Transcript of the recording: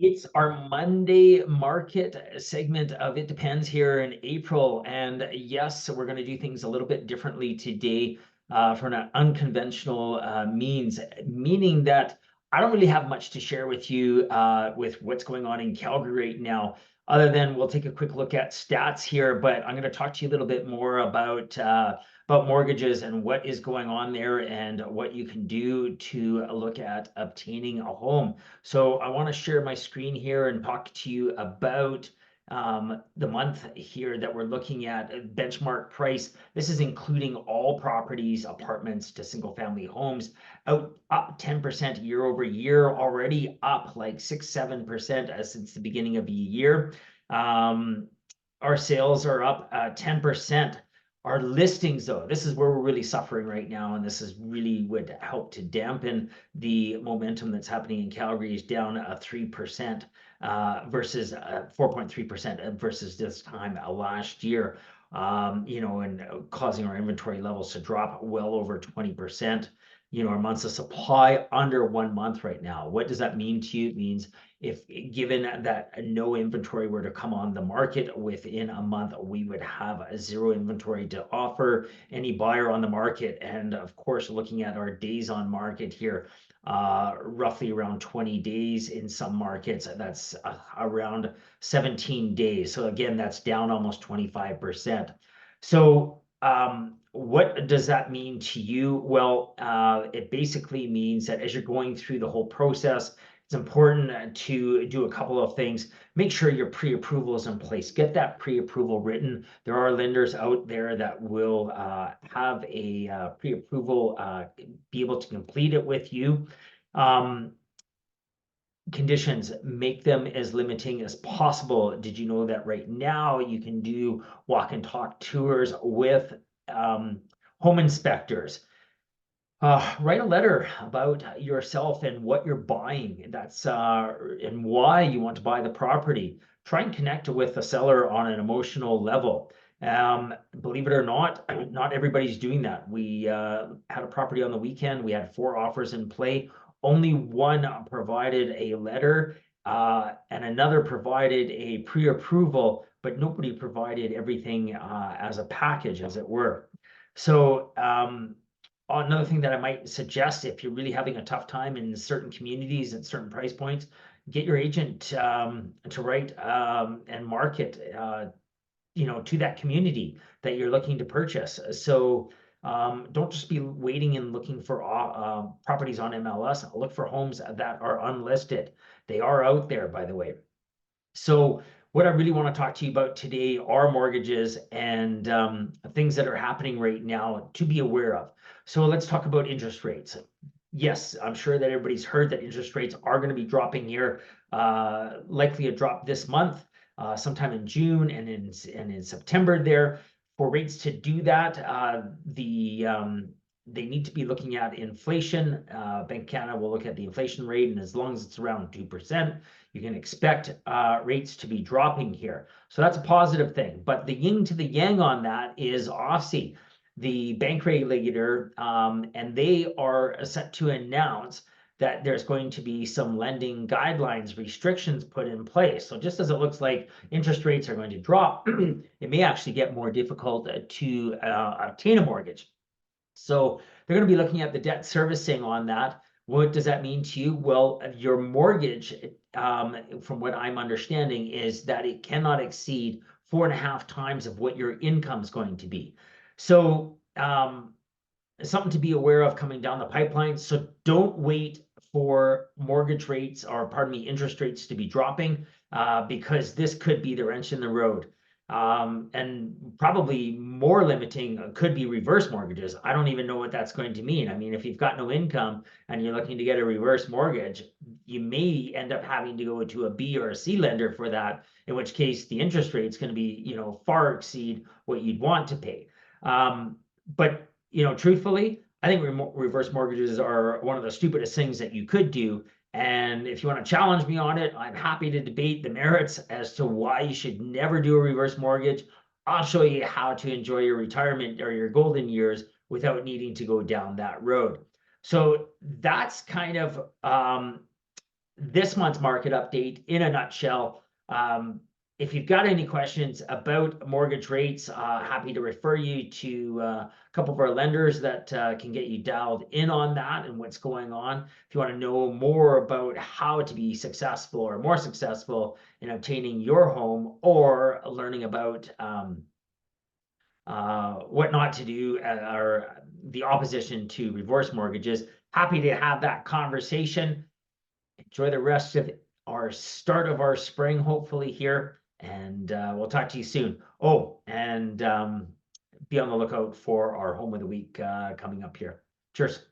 It's our Monday market segment of It Depends here in April. And yes, we're going to do things a little bit differently today for an unconventional means, meaning that I don't really have much to share with you with what's going on in Calgary right now, other than we'll take a quick look at stats here. But I'm going to talk to you a little bit more about mortgages and what is going on there and what you can do to look at obtaining a home. So I want to share my screen here and talk to you about the month here that we're looking at, benchmark price. This is including all properties, apartments to single family homes, up 10% year over year, already up like 6-7% since the beginning of the year. Our sales are up 10%. Our listings, though, this is where we're really suffering right now, and this is really would help to dampen the momentum that's happening in Calgary. Is down 3% versus 4.3% versus this time last year. And causing our inventory levels to drop well over 20%. Our months of supply under 1 month right now. What does that mean to you? It means if given that no inventory were to come on the market within a month, we would have a zero inventory to offer any buyer on the market. And of course, looking at our days on market here, roughly around 20 days in some markets, that's around 17 days. So again, that's down almost 25%. So what does that mean to you? Well, it basically means that as you're going through the whole process, it's important to do a couple of things. Make sure your pre-approval is in place. Get that pre-approval written. There are lenders out there that will have a pre-approval, be able to complete it with you. Conditions, make them as limiting as possible. Did you know that right now you can do walk and talk tours with home inspectors? Write a letter about yourself and what you're buying. That's and why you want to buy the property. Try and connect with the seller on an emotional level. Believe it or not, not everybody's doing that. We had a property on the weekend. We had 4 offers in play. Only one provided a letter, and another provided a pre-approval, but nobody provided everything as a package, as it were. So another thing that I might suggest, if you're really having a tough time in certain communities at certain price points, get your agent to write and market, to that community that you're looking to purchase. So don't just be waiting and looking for properties on MLS. Look for homes that are unlisted. They are out there, by the way. So what I really want to talk to you about today are mortgages and things that are happening right now to be aware of. So let's talk about interest rates. Yes, I'm sure that everybody's heard that interest rates are going to be dropping here, likely a drop this month, sometime in June and in September there. For rates to do that, they need to be looking at inflation. Bank of Canada will look at the inflation rate, and as long as it's around 2%, you can expect rates to be dropping here. So that's a positive thing. But the yin to the yang on that is OSFI, the bank regulator, and they are set to announce that there's going to be some lending guidelines, restrictions put in place. So just as it looks like interest rates are going to drop, it may actually get more difficult to obtain a mortgage. So they're going to be looking at the debt servicing on that. What does that mean to you? Well, your mortgage, from what I'm understanding, is that it cannot exceed 4.5 times of what your income is going to be. So something to be aware of coming down the pipeline. So don't wait for mortgage rates, or pardon me, interest rates to be dropping, because this could be the wrench in the road. And probably more limiting could be reverse mortgages. I don't even know what that's going to mean. I mean, if you've got no income and you're looking to get a reverse mortgage, you may end up having to go to a B or a C lender for that, in which case the interest rate is going to be, far exceed what you'd want to pay. But truthfully, I think reverse mortgages are one of the stupidest things that you could do. And if you want to challenge me on it, I'm happy to debate the merits as to why you should never do a reverse mortgage. I'll show you how to enjoy your retirement or your golden years without needing to go down that road. So that's kind of this month's market update in a nutshell. If you've got any questions about mortgage rates, happy to refer you to a couple of our lenders that can get you dialed in on that and what's going on. If you want to know more about how to be successful or more successful in obtaining your home, or learning about what not to do, or the opposition to reverse mortgages, happy to have that conversation. Enjoy the rest of our start of our spring, hopefully here, and we'll talk to you soon. Oh, and be on the lookout for our home of the week coming up here. Cheers.